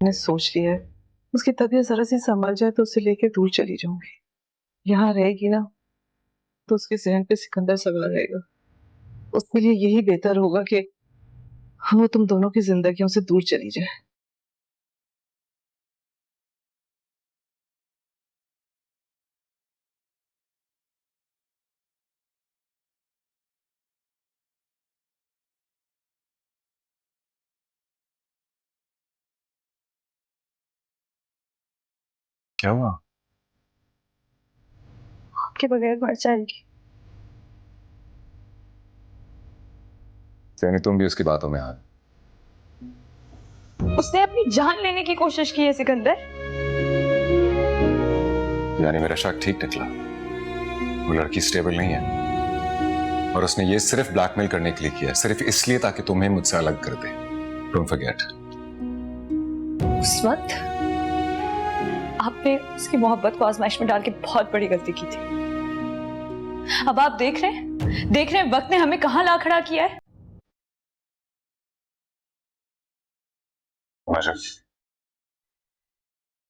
मैंने सोच लिया है, उसकी तबीयत जरा सी संभल जाए तो उसे लेके दूर चली जाऊंगी। यहाँ रहेगी ना तो उसके जहन पे सिकंदर सवार रहेगा। उसके लिए यही बेहतर होगा कि वो तुम दोनों की जिंदगियों से दूर चली जाए। क्या हुआ? आपके बगैर मर जाएगी। यानी तुम भी उसकी बातों में आ? उसने अपनी जान लेने की कोशिश की है सिकंदर। यानी मेरा शक ठीक निकला, वो लड़की स्टेबल नहीं है और उसने ये सिर्फ ब्लैकमेल करने के लिए किया, सिर्फ इसलिए ताकि तुम्हें मुझसे अलग कर दे। Don't forget. उस वक्त आपने उसकी मोहब्बत को आजमाइश में डाल के बहुत बड़ी गलती की थी। अब आप देख रहे हैं वक्त ने हमें कहां ला खड़ा किया है।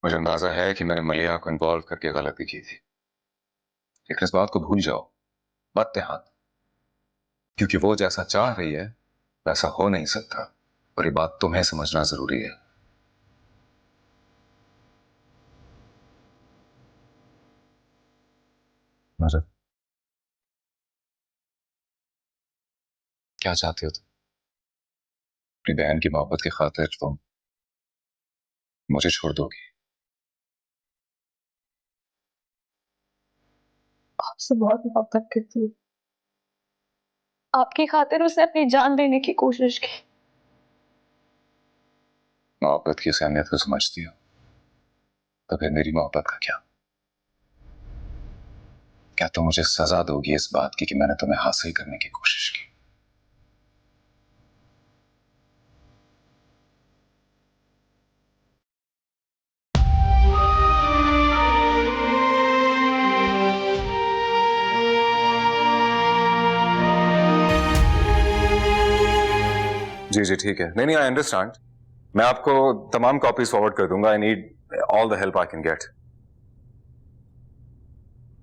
मुझे अंदाजा है कि मैंने मलिया को इन्वॉल्व करके गलती की थी, लेकिन इस बात को भूल जाओ मत ध्यान, क्योंकि वो जैसा चाह रही है वैसा हो नहीं सकता और ये बात तुम्हें समझना जरूरी है। मजा क्या चाहती हो तुम? अपनी बहन की मोहब्बत की खातिर तुम मुझे छोड़ दोगी? आपसे बहुत मोहब्बत करती हूँ। आपकी खातिर उसने अपनी जान देने की कोशिश की। मोहब्बत की इस अहमियत को समझती हो तो फिर मेरी मोहब्बत का क्या? क्या तुम मुझे सजा दोगी इस बात की कि मैंने तुम्हें हासिल करने की कोशिश की? जी जी ठीक है, नहीं आई अंडरस्टैंड। मैं आपको तमाम कॉपीज फॉरवर्ड कर दूंगा। I need all the help I can get.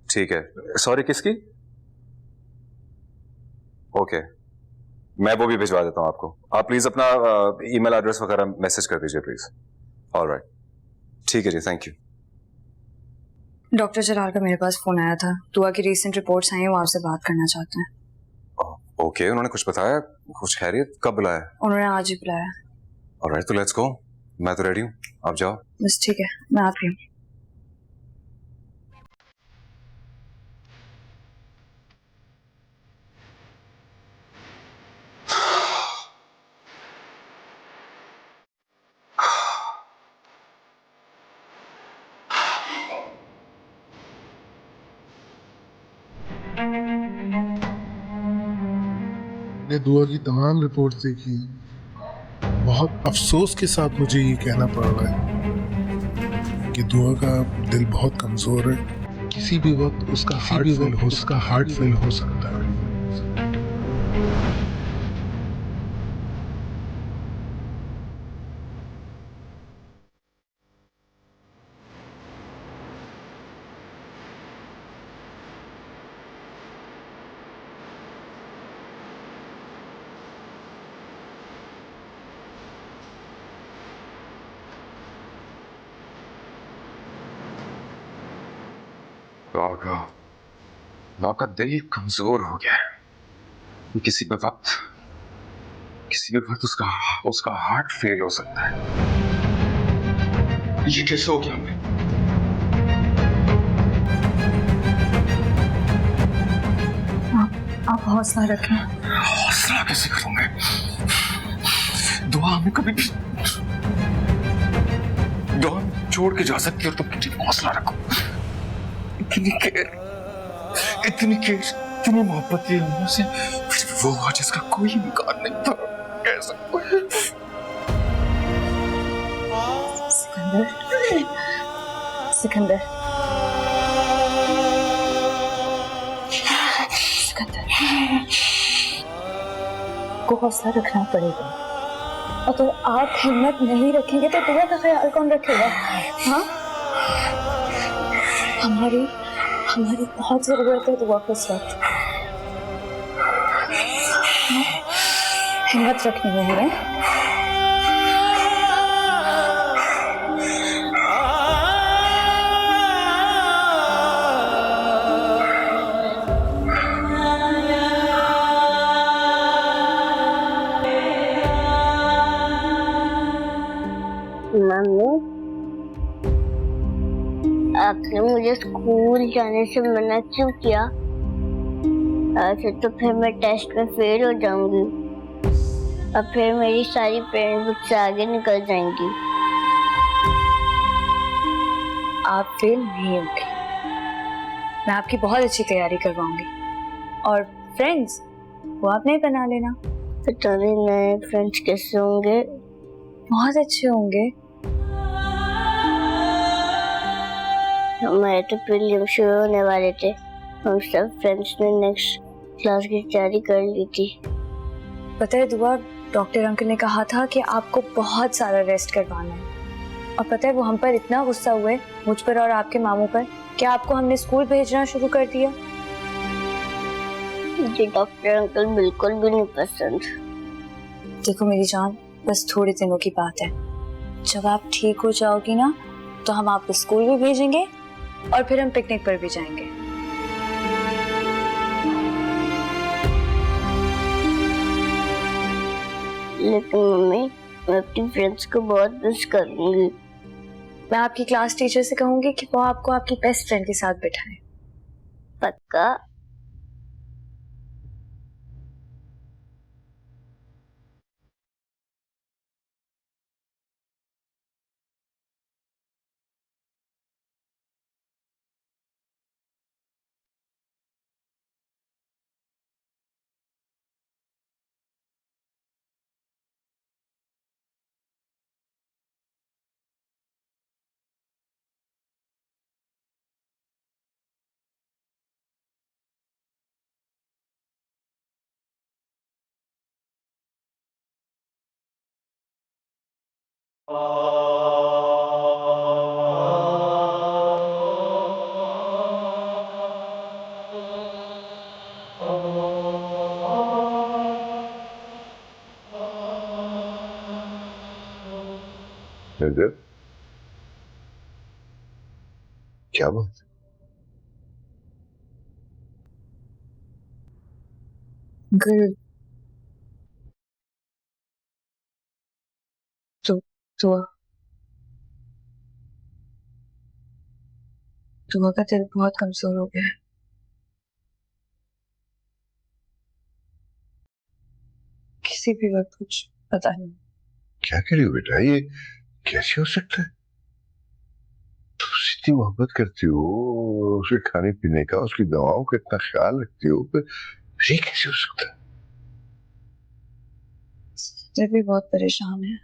ठीक है, सॉरी किसकी? ओके, मैं वो भी भिजवा देता हूं आपको। आप प्लीज अपना ईमेल एड्रेस वगैरह मैसेज कर दीजिए प्लीज। ऑलराइट, ठीक है जी, थैंक यू। डॉक्टर जलाल का मेरे पास फोन आया था। दुआ की रीसेंट रिपोर्ट्स आई हैं, वो आपसे बात करना चाहते हैं। ओके, उन्होंने कुछ बताया? कुछ खैरियत? कब बुलाया? उन्होंने आज ही बुलाया। ऑलराइट, तो लेट्स गो। मैं तो रेडी हूँ, आप जाओ। बस ठीक है, मैं आती हूँ। मैंने दुआ की तमाम रिपोर्ट्स देखी। बहुत अफसोस के साथ मुझे ये कहना पड़ रहा है कि दुआ का दिल बहुत कमजोर है। किसी भी वक्त उसका हार्ट फेल हो सकता है। आपका दिल कमजोर हो गया है। किसी भी वक्त उसका हार्ट फेल हो सकता है। ये कैसे हो गया? आप हौसला रखें। हौसला कैसे करूं मैं? दुआ में कभी भी दुआ छोड़ के जा सकती है और तुम कितनी हौसला रखो। इतनी मोहब्बत थी हमसे, फिर वो हुआ जिसका कोई इनकार नहीं था। कैसा सिकंदर, सिकंदर, सिकंदर को हौसला रखना पड़ेगा। और तो आप हिम्मत नहीं रखेंगे तो दुआ का ख्याल कौन रखेगा? हाँ, हमारी हमारी बहुत जरूरत है दुआ को इस वक्त। हाँ? हिम्मत रखनी है। मम्मी, आपने मुझे स्कूल जाने से मना क्यों किया? ऐसे तो फिर मैं टेस्ट में फेल हो जाऊंगी और फिर मेरी सारी फ्रेंड्स मुझसे आगे निकल जाएंगी। आप फेल नहीं होंगे, मैं आपकी बहुत अच्छी तैयारी करवाऊंगी और फ्रेंड्स वो आप नहीं बना लेना। पता नहीं नए फ्रेंड्स कैसे होंगे। बहुत अच्छे होंगे। हमारे तो प्रीलिम शुरू होने वाले थे, हम सब फ्रेंड्स ने नेक्स्ट क्लास की तैयारी कर ली थी। पता है दुआ, डॉक्टर अंकल ने कहा था कि आपको बहुत सारा रेस्ट करवाना है और पता है वो हम पर इतना गुस्सा हुए, मुझ पर और आपके मामू पर, कि आपको हमने स्कूल भेजना शुरू कर दिया। मुझे डॉक्टर अंकल बिल्कुल भी नहीं पसंद। देखो मेरी जान, बस थोड़े दिनों की बात है, जब आप ठीक हो जाओगी ना तो हम आपको स्कूल भी भेजेंगे और फिर हम पिकनिक पर भी जाएंगे। लेकिन मम्मी, मैं अपनी फ्रेंड्स को बहुत मिस करूंगी। मैं आपकी क्लास टीचर से कहूंगी कि वो आपको आपकी बेस्ट फ्रेंड के साथ बिठाएं। पक्का? नजर, क्या बात? अंकल तो दुआ दुआ का दिल बहुत कमजोर हो गया है। किसी भी वक्त कुछ पता नहीं। क्या कह रही हो बेटा? ये कैसे हो सकता है? तुम उससे इतनी मोहब्बत करती हो, उसके खाने पीने का, उसकी दवाओं का इतना ख्याल रखती हो, फिर ये कैसे हो सकता है? मैं भी बहुत परेशान है,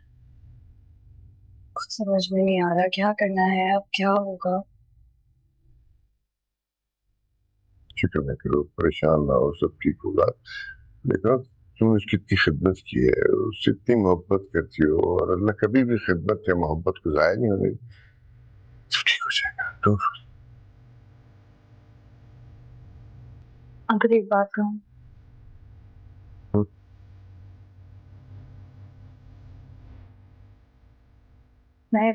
कुछ समझ में नहीं आ रहा क्या करना है, अब क्या होगा। फिक्र न करो, परेशान ना हो, सब ठीक होगा। देखो, तुमने उसकी इतनी खिदमत की है, उससे इतनी मोहब्बत करती हो, और अल्लाह कभी भी खिदमत या मोहब्बत को जाया नहीं होने देता। सब ठीक हो जाएगा। तो अंकल एक बात कहूँ, मैं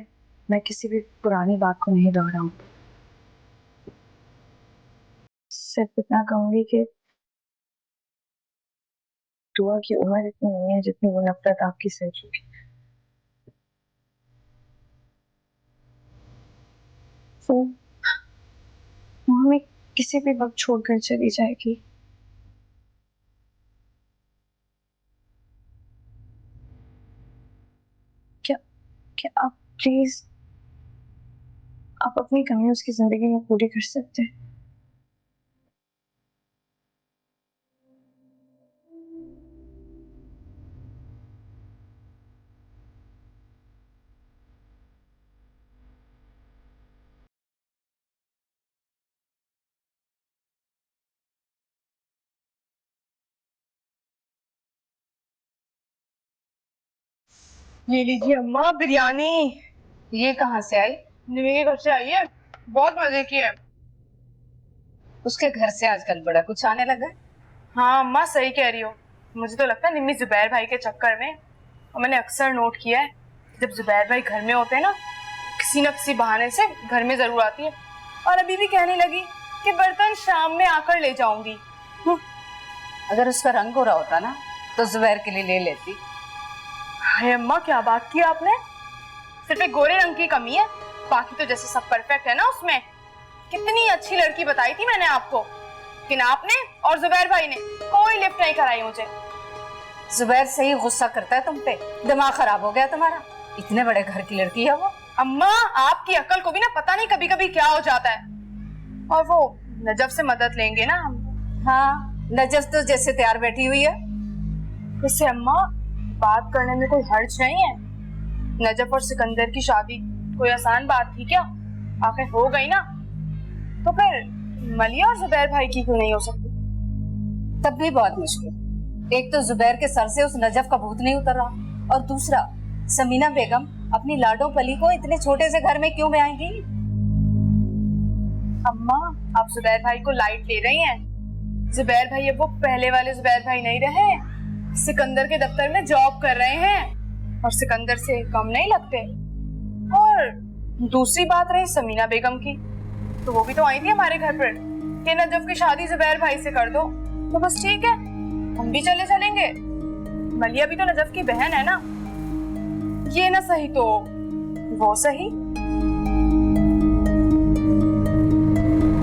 मैं किसी भी पुरानी बात को नहीं दोहराऊं, सिर्फ इतना कहूंगी कि दुआ की उम्र इतनी नहीं है जितनी वो नफरत आपकी सह चुकी। वो हमें किसी भी वक्त छोड़कर चली जाएगी। क्या क्या आप प्लीज, आप अपनी कमी उसकी जिंदगी में पूरी कर सकते हैं? ये लीजिए अम्मा बिरयानी। ये कहाँ से आई? निमी के घर से आई है, बहुत मजे की है। उसके घर से आजकल बड़ा कुछ आने लगा है। हाँ अम्मा सही कह रही हो, मुझे तो लगता है निम्मी जुबैर भाई के चक्कर में। और मैंने अक्सर नोट किया है जब जुबैर भाई घर में होते हैं ना, किसी न किसी बहाने से घर में जरूर आती है। और अभी भी कहने लगी कि बर्तन शाम में आकर ले जाऊंगी। अगर उसका रंग गोरा होता ना तो जुबैर के लिए ले लेती। हाय अम्मा क्या बात की आपने, सिर्फ एक गोरे रंग की कमी है, बाकी तो जैसे सब परफेक्ट है ना उसमें। कितनी अच्छी लड़की बताई थी मैंने आपको, लेकिन आपने और जुबैर भाई ने कोई लिफ्ट नहीं कराई मुझे। जुबैर सही गुस्सा करता है तुम पे, दिमाग खराब हो गया तुम्हारा। इतने बड़े घर की लड़की है वो। अम्मा आपकी अक्ल को भी ना पता नहीं कभी कभी क्या हो जाता है। और वो नजफ से मदद लेंगे ना हम। हाँ नजफ तो जैसे तैयार बैठी हुई है। इससे अम्मा बात करने में कोई हर्ज नहीं है। नजफ और सिकंदर की शादी कोई आसान बात थी क्या? आखिर हो गई ना, तो फिर मलिया और जुबैर भाई की क्यों नहीं हो सकती? तब भी बहुत मुश्किल। एक तो जुबैर के सर से उस नजफ का भूत नहीं उतर रहा, और दूसरा समीना बेगम अपनी लाडो पली को इतने छोटे से घर में क्यों ले आएंगी? अम्मा आप जुबैर भाई को लाइट ले रही हैं। जुबैर भाई अब वो पहले वाले जुबैर भाई नहीं रहे, सिकंदर के दफ्तर में जॉब कर रहे हैं और सिकंदर से कम नहीं लगते। और दूसरी बात रही समीना बेगम की, तो वो भी तो आई थी हमारे घर पर कि नजफ की शादी जुबैर भाई से कर दो। तो बस ठीक है, हम भी चले चलेंगे। मलिया भी तो नजफ की बहन है ना। ये ना सही तो वो सही।